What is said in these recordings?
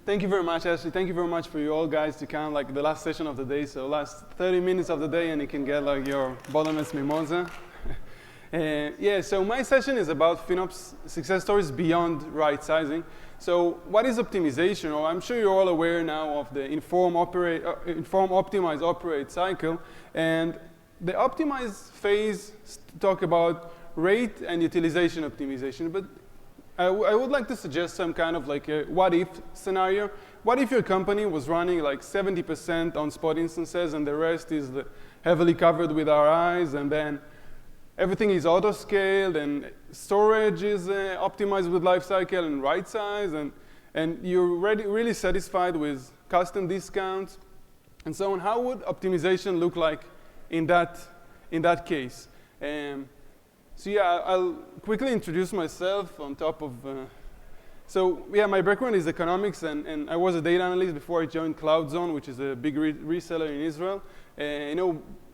Thank you very much, Ashley. Thank you very much for you all guys to come like the last session of the day. So last 30 minutes of the day and you can get like your bottomless mimosa. Yeah, so my session is about FinOps success stories beyond right-sizing. So what is optimization? Or I'm sure you're all aware now of the inform, optimize, operate cycle. And the optimize phase talk about rate and utilization optimization. But I would like to suggest some kind of like a what-if scenario. What if your company was running like 70% on spot instances and the rest is heavily covered with RIs, and then everything is autoscaled and storage is optimized with lifecycle and right size, and you're really satisfied with custom discounts and so on? How would optimization look like in that case? So yeah, I'll quickly introduce myself on top of, so yeah, my background is economics, and I was a data analyst before I joined CloudZone, which is a big reseller in Israel,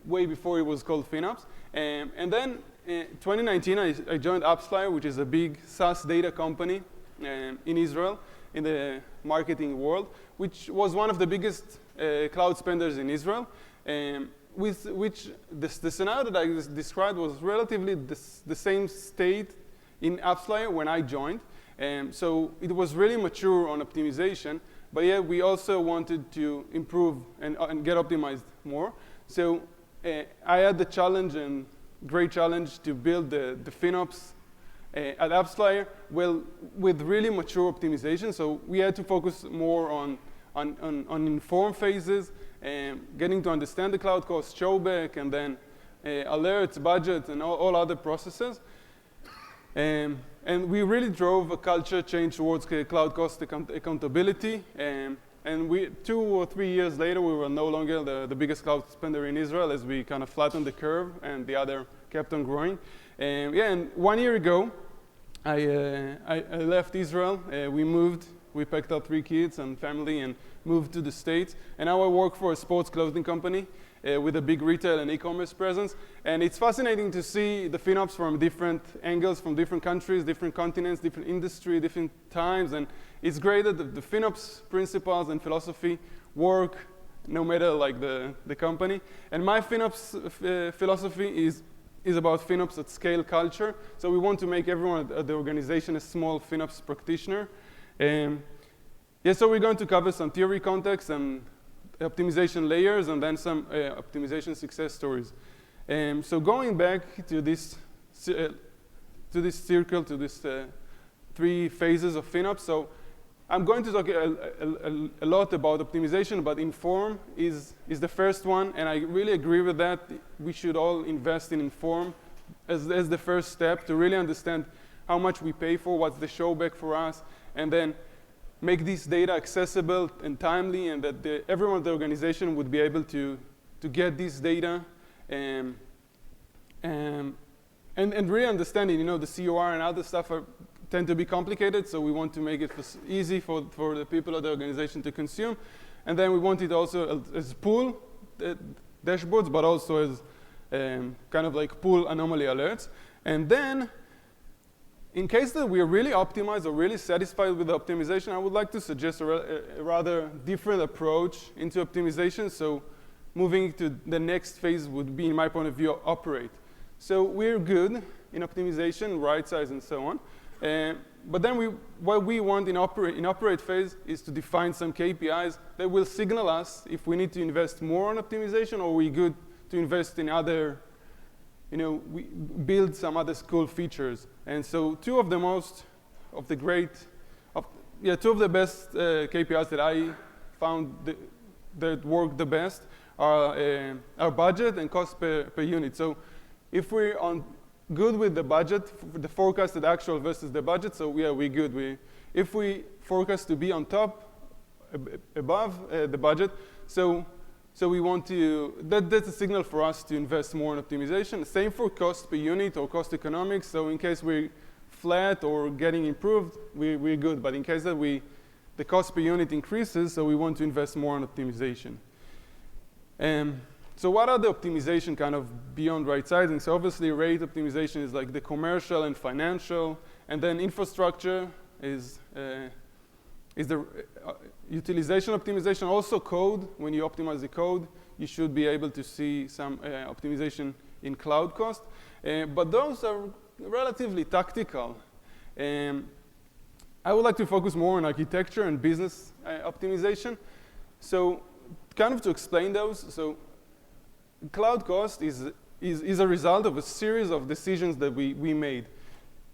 way before it was called FinOps. And then in 2019, I joined AppsFlyer, which is a big SaaS data company in Israel, in the marketing world, which was one of the biggest cloud spenders in Israel. With which the scenario that I described was relatively the same state in AppsFlyer when I joined. So it was really mature on optimization, but yeah, we also wanted to improve and get optimized more. So I had the challenge, and great challenge, to build the FinOps at AppsFlyer, well, with really mature optimization. So we had to focus more on inform phases, getting to understand the cloud cost, showback, and then alerts, budgets, and all other processes. And we really drove a culture change towards cloud cost accountability. And 2 or 3 years later, we were no longer the biggest cloud spender in Israel, as we kind of flattened the curve and the other kept on growing. And 1 year ago, I left Israel. We packed up 3 kids and family and moved to the States. And now I work for a sports clothing company with a big retail and e-commerce presence. And it's fascinating to see the FinOps from different angles, from different countries, different continents, different industry, different times. And it's great that the FinOps principles and philosophy work no matter like the company. And my FinOps philosophy is about FinOps at scale culture. So we want to make everyone at the organization a small FinOps practitioner. Yeah, so we're going to cover some theory context and optimization layers, and then some optimization success stories. So going back to this circle, to this 3 phases of FinOps. So I'm going to talk a lot about optimization, but inform is the first one, and I really agree with that. We should all invest in inform as the first step to really understand how much we pay for, what's the showback for us, and then make this data accessible and timely, and that everyone in the organization would be able to get this data, and really understanding, the COR and other stuff tend to be complicated, so we want to make it easy for the people of the organization to consume. And then we want it also as pool dashboards, but also as kind of like pool anomaly alerts. And then, in case that we are really optimized or really satisfied with the optimization, I would like to suggest a rather different approach into optimization. So moving to the next phase would be, in my point of view, operate. So we're good in optimization, right size, and so on. But then what we want in operate phase is to define some KPIs that will signal us if we need to invest more on optimization, or we're good to invest in other, we build some other cool features. And so two of the best KPIs that I found that work the best are our budget and cost per unit. So if we're good with the budget, the forecasted actual versus the budget, so yeah, we're good. If we forecast to be on top, above the budget, so we want to, that's a signal for us to invest more in optimization. Same for cost per unit or cost economics. So in case we're flat or getting improved, we're good. But in case that the cost per unit increases, so we want to invest more in optimization. So what are the optimization kind of beyond right sizing? So obviously rate optimization is like the commercial and financial, and then infrastructure is utilization optimization, also code. When you optimize the code, you should be able to see some optimization in cloud cost. But those are relatively tactical. I would like to focus more on architecture and business optimization. So kind of to explain those, so cloud cost is a result of a series of decisions that we made.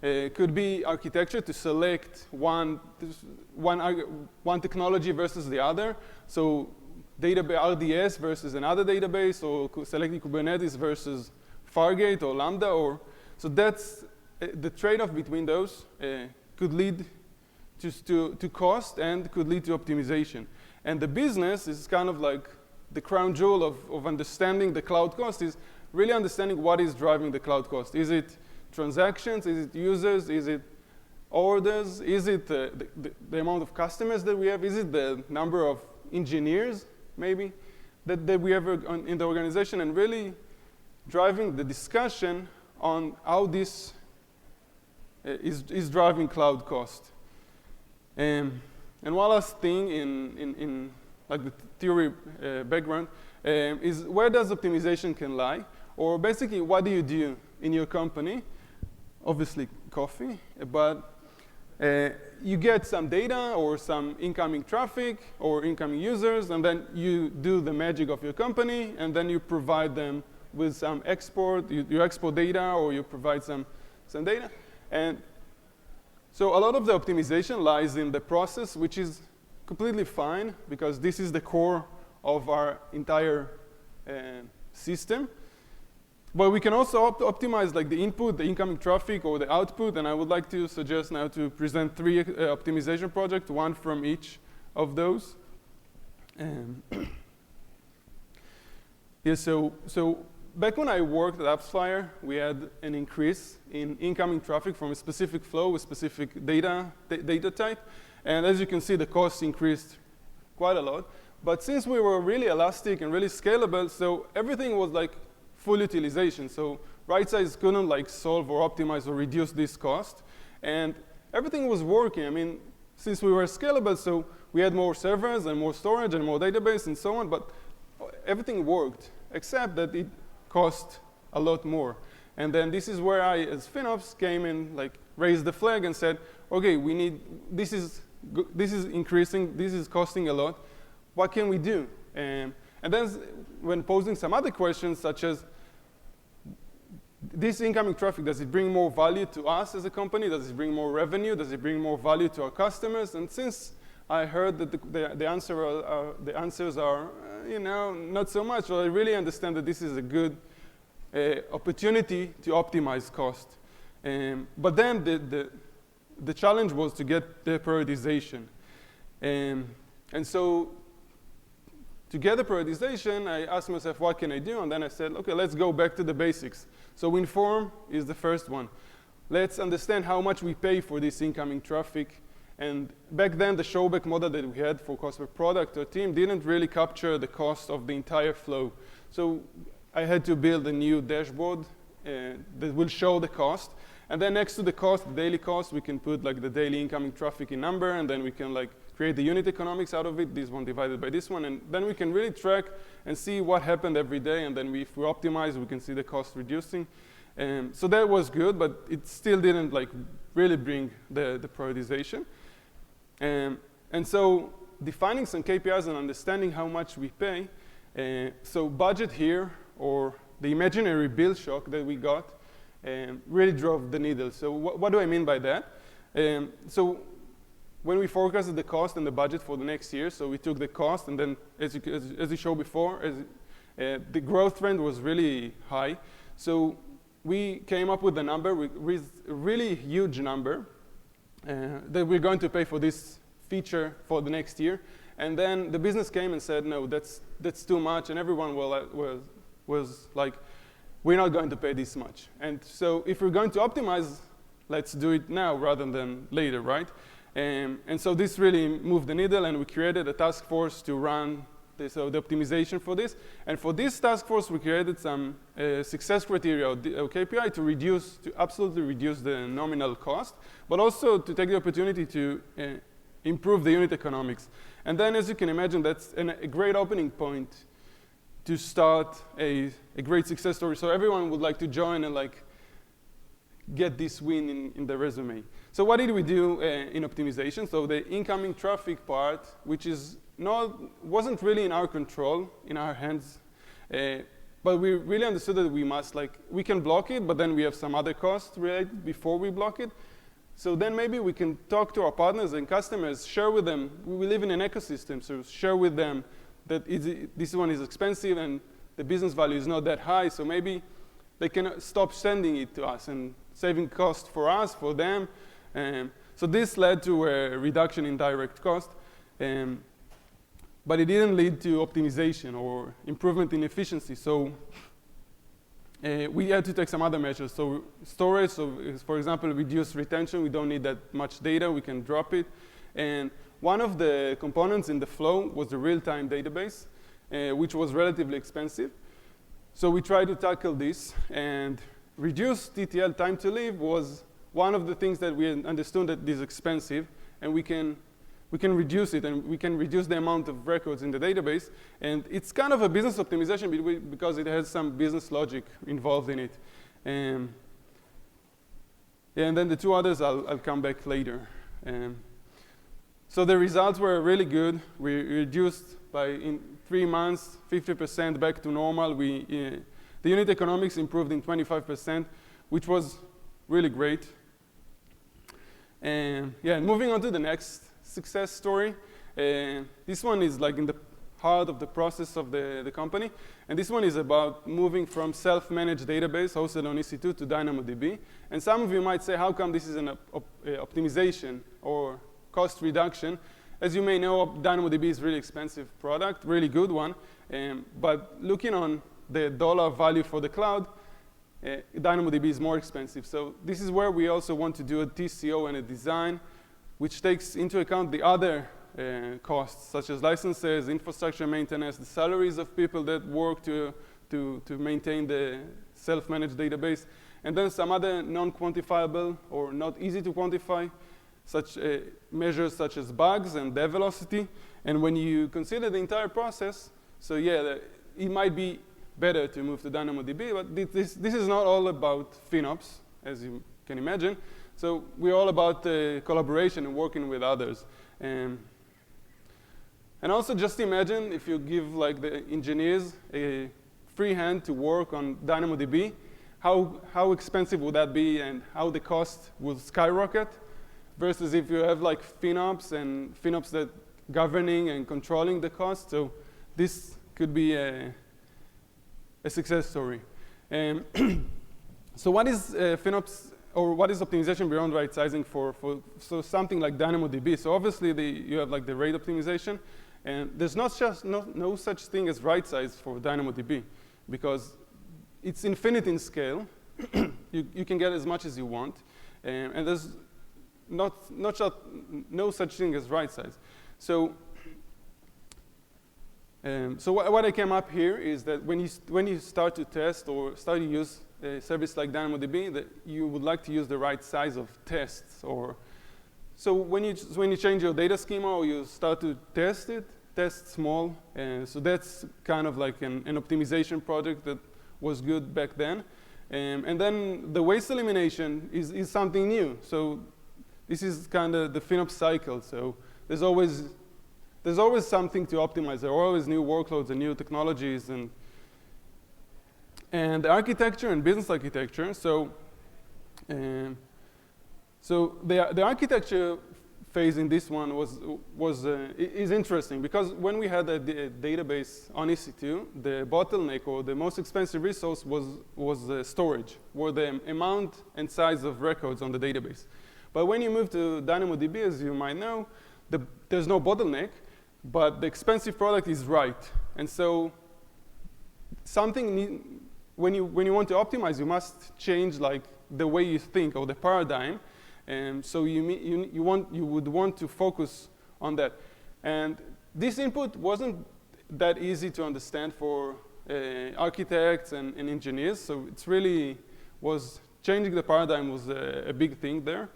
It could be architecture to select one technology versus the other. So RDS versus another database, or selecting Kubernetes versus Fargate or Lambda, so that's the trade-off between those could lead to cost and could lead to optimization. And the business is kind of like the crown jewel of understanding the cloud cost, is really understanding what is driving the cloud cost. Is it transactions? Is it users? Is it orders? Is it the amount of customers that we have? Is it the number of engineers, maybe, that we have in the organization? And really driving the discussion on how this is driving cloud cost. And one last thing in like the theory background is where does optimization can lie? Or basically, what do you do in your company? Obviously, coffee, but you get some data or some incoming traffic or incoming users, and then you do the magic of your company, and then you provide them with some export. You export data, or you provide some data. And so a lot of the optimization lies in the process, which is completely fine, because this is the core of our entire system. But we can also optimize like the input, the incoming traffic, or the output. And I would like to suggest now to present 3 optimization projects, one from each of those. Yeah, so back when I worked at AppsFlyer, we had an increase in incoming traffic from a specific flow, a specific data type. And as you can see, the cost increased quite a lot. But since we were really elastic and really scalable, so everything was like full utilization. So Rightsizing couldn't like solve or optimize or reduce this cost. And everything was working. I mean, since we were scalable, so we had more servers and more storage and more database and so on, but everything worked, except that it cost a lot more. And then this is where I, as FinOps, came and like raised the flag and said, okay, we need, this is increasing, this is costing a lot. What can we do? And then when posing some other questions, such as this incoming traffic, does it bring more value to us as a company? Does it bring more revenue? Does it bring more value to our customers? And since I heard that the answers are, you know, not so much, well, I really understand that this is a good opportunity to optimize cost. But then the challenge was to get the prioritization. And so to get the prioritization, I asked myself, what can I do? And then I said, okay, let's go back to the basics. So Inform is the first one. Let's understand how much we pay for this incoming traffic. And back then, the showback model that we had for cost per product or team didn't really capture the cost of the entire flow. So I had to build a new dashboard that will show the cost. And then next to the cost, the daily cost, we can put like the daily incoming traffic in number, and then we can like create the unit economics out of it, this one divided by this one, and then we can really track and see what happened every day, and then if we optimize, we can see the cost reducing. So that was good, but it still didn't like really bring the prioritization. And so defining some KPIs and understanding how much we pay, so budget here, or the imaginary bill shock that we got, really drove the needle. So what do I mean by that? So when we forecasted the cost and the budget for the next year, so we took the cost, and then as you showed before, the growth trend was really high. So we came up with a number, with a really huge number, that we're going to pay for this feature for the next year. And then the business came and said, no, that's too much. And everyone was like, we're not going to pay this much. And so if we're going to optimize, let's do it now rather than later, right? And so this really moved the needle, and we created a task force to run the optimization for this. And for this task force, we created some success criteria or KPI to absolutely reduce the nominal cost, but also to take the opportunity to improve the unit economics. And then, as you can imagine, that's a great opening point to start a great success story. So everyone would like to join and like get this win in the resume. So what did we do in optimization? So the incoming traffic part, which wasn't really in our control, in our hands, but we really understood that we can block it, but then we have some other costs related before we block it. So then maybe we can talk to our partners and customers, share with them. We live in an ecosystem, so share with them that this one is expensive and the business value is not that high, so maybe they can stop sending it to us and saving cost for us, for them. So this led to a reduction in direct cost, but it didn't lead to optimization or improvement in efficiency. So we had to take some other measures. So storage, so for example, reduce retention. We don't need that much data. We can drop it. And one of the components in the flow was the real-time database, which was relatively expensive. So we tried to tackle this, and reduce TTL, time to live, was one of the things that we understood that is expensive, and we can reduce it, and we can reduce the amount of records in the database. And it's kind of a business optimization because it has some business logic involved in it. And then the two others, I'll come back later. So the results were really good. We reduced in 3 months, 50% back to normal. The unit economics improved in 25%, which was really great. And moving on to the next success story. This one is like in the heart of the process of the company. And this one is about moving from self-managed database hosted on EC2 to DynamoDB. And some of you might say, how come this is an optimization or cost reduction? As you may know, DynamoDB is a really expensive product, really good one. But looking on the dollar value for the cloud, DynamoDB is more expensive. So this is where we also want to do a TCO and a design, which takes into account the other costs, such as licenses, infrastructure maintenance, the salaries of people that work to maintain the self-managed database, and then some other non-quantifiable or not easy to quantify such measures such as bugs and dev velocity. And when you consider the entire process, so it might be better to move to DynamoDB, but this is not all about FinOps, as you can imagine. So we're all about collaboration and working with others. And also just imagine if you give like the engineers a free hand to work on DynamoDB, how expensive would that be and how the cost will skyrocket versus if you have like FinOps and FinOps that governing and controlling the cost. So this could be a success story. So what is FinOps, or what is optimization beyond rightsizing for something like DynamoDB? So obviously you have like the rate optimization, and there's no such thing as rightsize for DynamoDB because it's infinite in scale. You can get as much as you want, and there's no such thing as rightsize. So what I came up here is that when you start to test or start to use a service like DynamoDB, that you would like to use the right size of tests. So when you change your data schema or you start to test it, test small. So that's kind of like an optimization project that was good back then. And then the waste elimination is something new. So this is kind of the FinOps cycle. So there's always something to optimize. There are always new workloads and new technologies and the architecture and business architecture. So the architecture phase in this one is interesting because when we had a database on EC2, the bottleneck or the most expensive resource was storage, or the amount and size of records on the database. But when you move to DynamoDB, as you might know, there's no bottleneck, but the expensive product is write. And so when you want to optimize, you must change like the way you think or the paradigm. And so you would want to focus on that. And this input wasn't that easy to understand for architects and engineers. So it's really was changing the paradigm was a big thing there.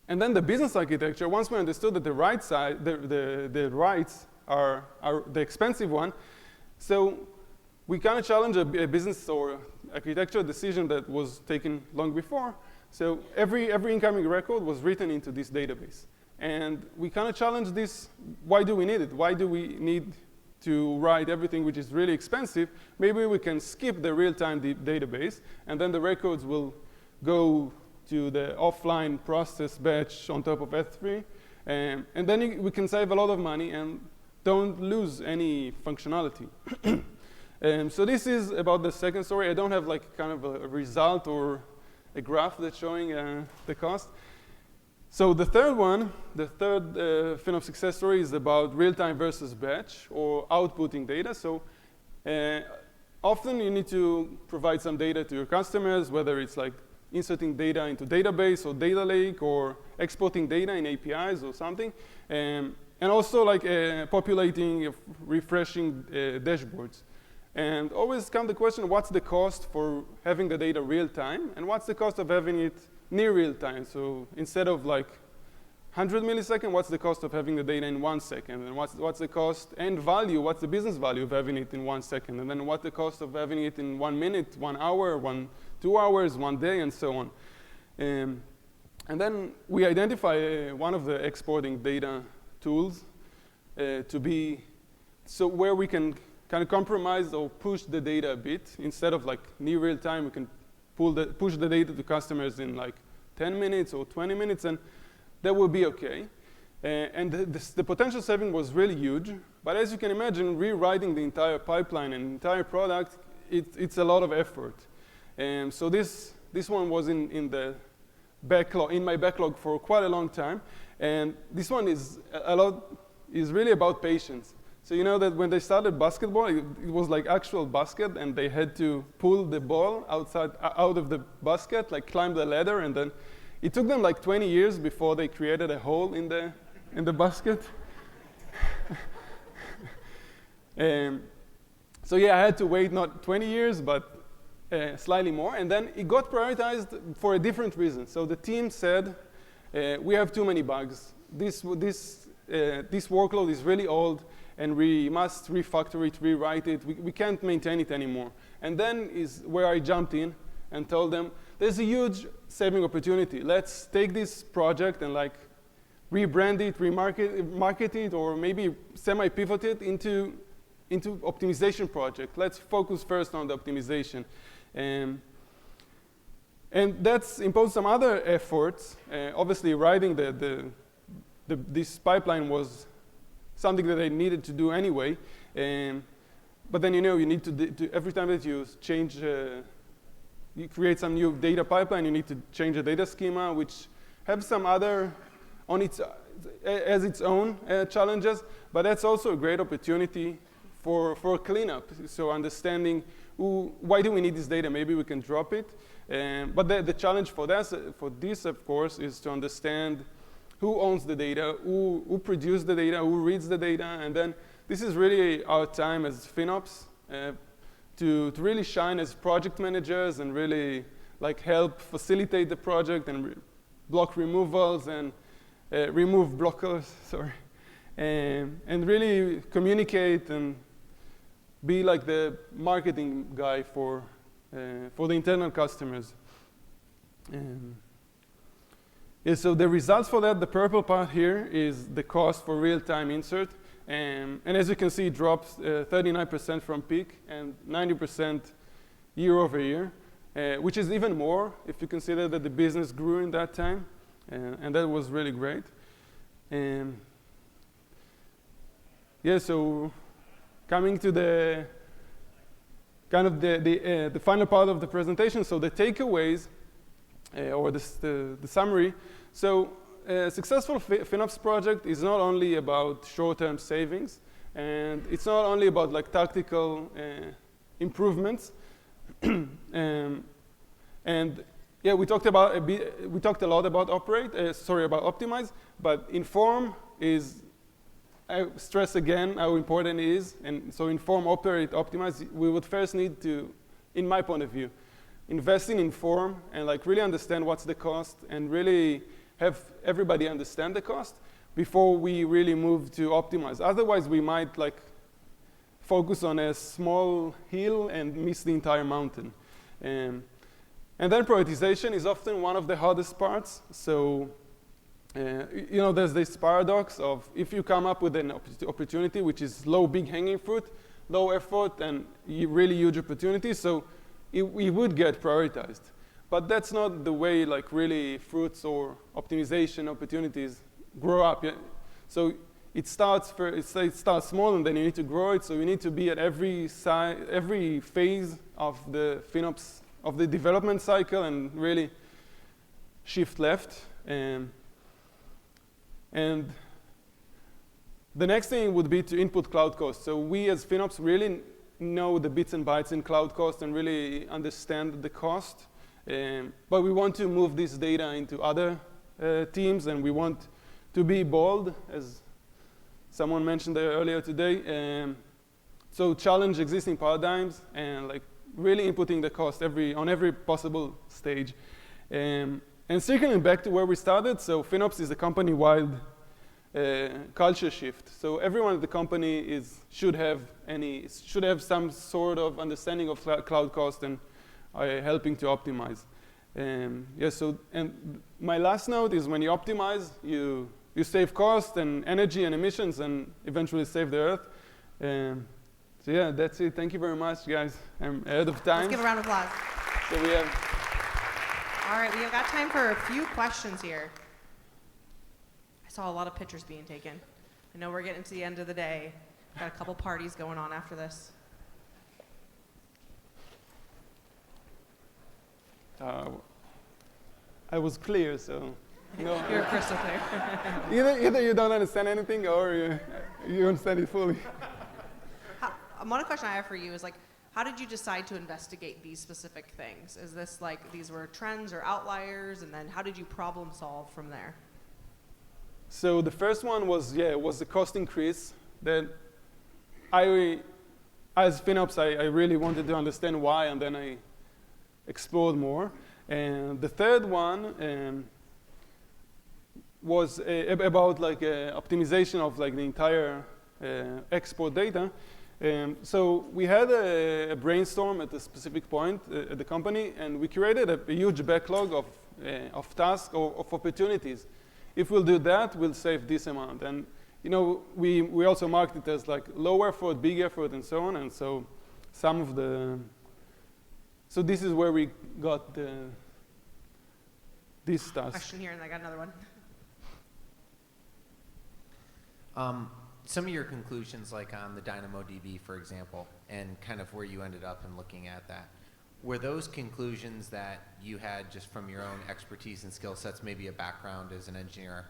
And then the business architecture, once we understood that the right side, the rights are the expensive one, so we kind of challenged a business or architecture decision that was taken long before. So every incoming record was written into this database. And we kind of challenged this, why do we need it? Why do we need to write everything which is really expensive? Maybe we can skip the real-time database, and then the records will go to the offline process batch on top of S3. And then we can save a lot of money and don't lose any functionality. So this is about the second story. I don't have like kind of a result or a graph that's showing the cost. So the third one, the third FinOps success story is about real-time versus batch or outputting data. So often you need to provide some data to your customers, whether it's like inserting data into database or data lake or exporting data in APIs or something. And also like populating, refreshing dashboards. And always comes the question, what's the cost for having the data real time? And what's the cost of having it near real time? So instead of like 100 milliseconds, what's the cost of having the data in 1 second? And what's the cost and value? What's the business value of having it in 1 second? And then what's the cost of having it in 1 minute, 1 hour, 2 hours, 1 day, and so on. And then we identify one of the exporting data tools to be, so where we can kind of compromise or push the data a bit. Instead of like near real time, we can push the data to customers in like 10 minutes or 20 minutes, and that will be okay. And the potential saving was really huge. But as you can imagine, rewriting the entire pipeline and entire product, it's a lot of effort. So this one was in my backlog for quite a long time. And this one is really about patience. So you know that when they started basketball, it was like actual basket, and they had to pull the ball out of the basket, like climb the ladder, and then it took them like 20 years before they created a hole in the basket. So yeah, I had to wait not 20 years, but slightly more, and then it got prioritized for a different reason. So the team said, we have too many bugs. This workload is really old, and we must refactor it, rewrite it. We can't maintain it anymore. And then is where I jumped in and told them, there's a huge saving opportunity. Let's take this project and like rebrand it, market it, or maybe semi-pivot it into optimization project. Let's focus first on the optimization. And that's imposed some other efforts. Obviously, writing this pipeline was something that I needed to do anyway. But then you need to every time that you change, you create some new data pipeline, you need to change the data schema, which have some other as its own challenges. But that's also a great opportunity for cleanup. So understanding why do we need this data? Maybe we can drop it. But the challenge for this, of course, is to understand who owns the data, who produced the data, who reads the data, and then this is really our time as FinOps to really shine as project managers and really like help facilitate the project and block removals and remove blockers, and really communicate and be like the marketing guy for the internal customers. So the results for that, the purple part here is the cost for real-time insert. And as you can see, it drops 39% from peak and 90% year over year, which is even more if you consider that the business grew in that time. And that was really great. Yeah, so coming to the kind of the final part of the presentation, so the takeaways, or the summary. So a successful FinOps project is not only about short-term savings, and it's not only about like tactical improvements. And yeah, we talked a lot about optimize, but inform is, I stress again how important it is. And so inform, operate, optimize, we would first need to, in my point of view, invest in inform and like really understand what's the cost and really have everybody understand the cost before we really move to optimize. Otherwise, we might like focus on a small hill and miss the entire mountain. And then prioritization is often one of the hardest parts. So, you know, there's this paradox of if you come up with an opportunity which is low, big hanging fruit, low effort, and really huge opportunity, so it would get prioritized. But that's not the way like really fruits or optimization opportunities grow up. Yeah? So it starts small, and then you need to grow it. So you need to be at every phase of the FinOps of the development cycle and really shift left. And the next thing would be to input cloud costs. So we as FinOps really know the bits and bytes in cloud cost and really understand the cost. But we want to move this data into other teams, and we want to be bold, as someone mentioned there earlier today. So challenge existing paradigms and like really inputting the cost on every possible stage. And circling back to where we started, so FinOps is a company-wide culture shift. So everyone at the company should have some sort of understanding of cloud cost and helping to optimize. So my last note is when you optimize, you save cost and energy and emissions and eventually save the earth. So yeah, that's it. Thank you very much, guys. I'm ahead of time. Let's give a round of applause. So we have. All right, we have got time for a few questions here. I saw a lot of pictures being taken. I know we're getting to the end of the day. Got a couple parties going on after this. I was clear, so. No. You're crystal clear. either you don't understand anything or you understand it fully. One question I have for you is like, how did you decide to investigate these specific things? Is this like these were trends or outliers, and then how did you problem solve from there? So the first one was the cost increase. That as FinOps, I really wanted to understand why, and then I explored more. And the third one was about like optimization of like the entire export data. So we had a brainstorm at a specific point at the company, and we created a huge backlog of tasks or of opportunities. If we'll do that, we'll save this amount. And you know, we also marked it as like low effort, big effort, and so on. And so some of the so this is where we got these tasks. Question here, and I got another one. Some of your conclusions, like on the DynamoDB, for example, and kind of where you ended up in looking at that, were those conclusions that you had just from your own expertise and skill sets, maybe a background as an engineer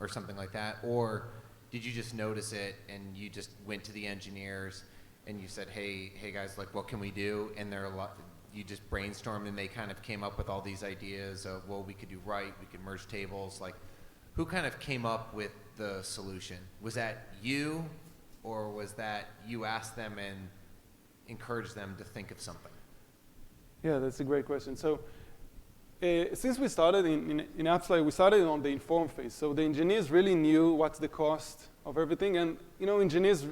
or something like that? Or did you just notice it and you just went to the engineers and you said, hey guys, like, what can we do? And you just brainstormed and they kind of came up with all these ideas of, well, we could do we could merge tables. Like, who kind of came up with the solution? Was that you, or was that you asked them and encouraged them to think of something? Yeah, that's a great question. So since we started in AppsFly, we started on the inform phase. So the engineers really knew what's the cost of everything. And you know, engineers,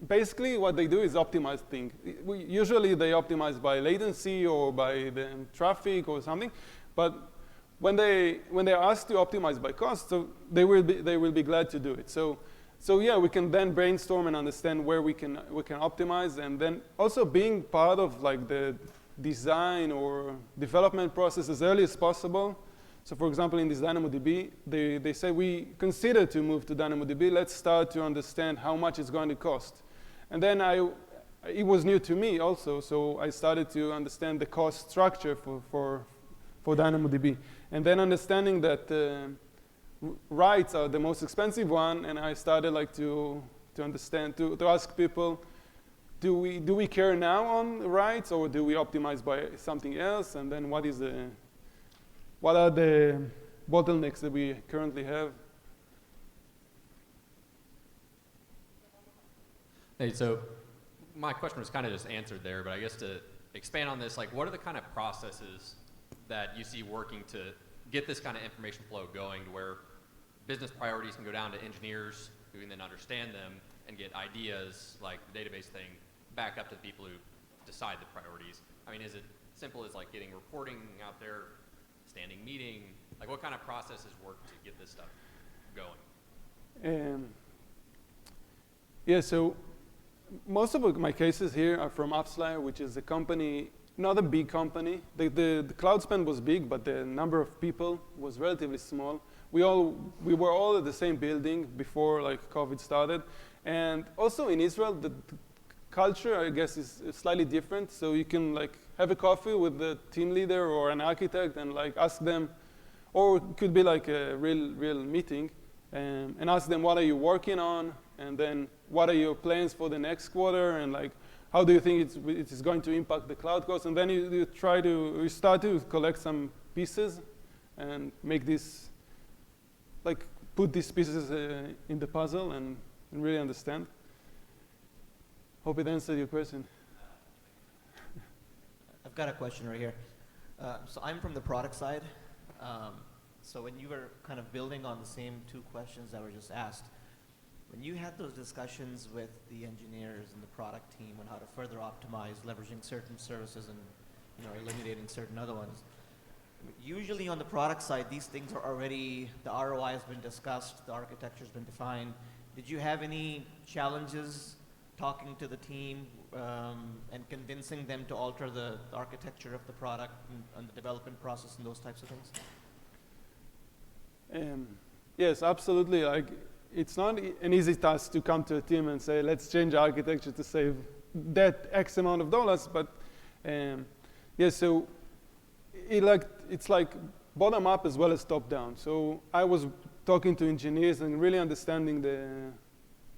basically what they do is optimize things. Usually they optimize by latency or by the traffic or something. But when they're asked to optimize by cost, so they will be glad to do it. So yeah, we can then brainstorm and understand where we can optimize, and then also being part of like the design or development process as early as possible. So for example, in this DynamoDB, they say we consider to move to DynamoDB. Let's start to understand how much it's going to cost, and then it was new to me also, so I started to understand the cost structure for DynamoDB. And then understanding that writes are the most expensive one, and I started like to understand, to ask people, do we care now on writes, or do we optimize by something else? And then what are the bottlenecks that we currently have? Hey, so my question was kind of just answered there, but I guess to expand on this, like, what are the kind of processes that you see working to get this kind of information flow going to where business priorities can go down to engineers who can then understand them and get ideas like the database thing back up to the people who decide the priorities. I mean, is it simple as like getting reporting out there, standing meeting? Like what kind of processes work to get this stuff going? Yeah, so most of my cases here are from Upslayer, which is a company, not a big company. The cloud spend was big, but the number of people was relatively small. We were all at the same building before like COVID started. And also in Israel, the culture, I guess, is slightly different. So you can like have a coffee with the team leader or an architect and like ask them, or it could be like a real meeting, and ask them what are you working on, and then what are your plans for the next quarter, and like how do you think it is going to impact the cloud cost, and then you start to collect some pieces and make this, like put these pieces in the puzzle and really understand. Hope it answered your question. I've got a question right here. So I'm from the product side. So when you were kind of building on the same two questions that were just asked, when you had those discussions with the engineers and the product team on how to further optimize leveraging certain services and eliminating certain other ones, usually on the product side, these things are already, the ROI has been discussed, the architecture has been defined. Did you have any challenges talking to the team and convincing them to alter the architecture of the product and the development process and those types of things? Yes, absolutely. Like, it's not an easy task to come to a team and say, let's change architecture to save that X amount of dollars. But yeah, so it's like bottom up as well as top down. So I was talking to engineers and really understanding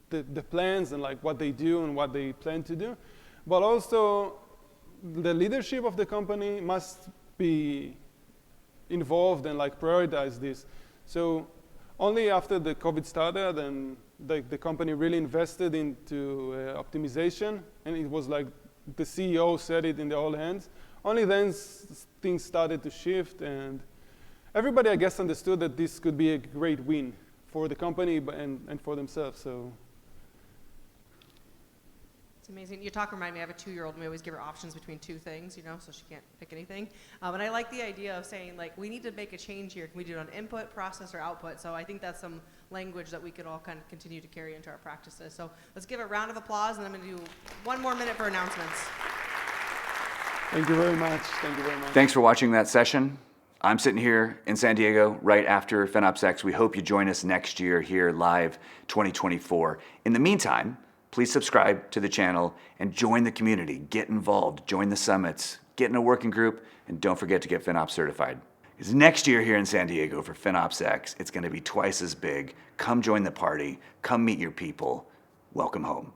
the plans and like what they do and what they plan to do. But also the leadership of the company must be involved and like prioritize this. So only after the COVID started and the company really invested into optimization, and it was like the CEO said it in the all hands, only then things started to shift, and everybody, I guess, understood that this could be a great win for the company and for themselves. So it's amazing. Your talk reminded me, I have a 2-year-old, and we always give her options between two things, so she can't pick anything. And I like the idea of saying, like, we need to make a change here. Can we do it on input, process, or output? So I think that's some language that we could all kind of continue to carry into our practices. So let's give a round of applause, and I'm going to do 1 more minute for announcements. Thank you very much. Thank you very much. Thanks for watching that session. I'm sitting here in San Diego right after FinOps X. We hope you join us next year here live 2024. In the meantime, please subscribe to the channel and join the community. Get involved, join the summits, get in a working group, and don't forget to get FinOps certified. Because next year here in San Diego for FinOps X, it's going to be twice as big. Come join the party. Come meet your people. Welcome home.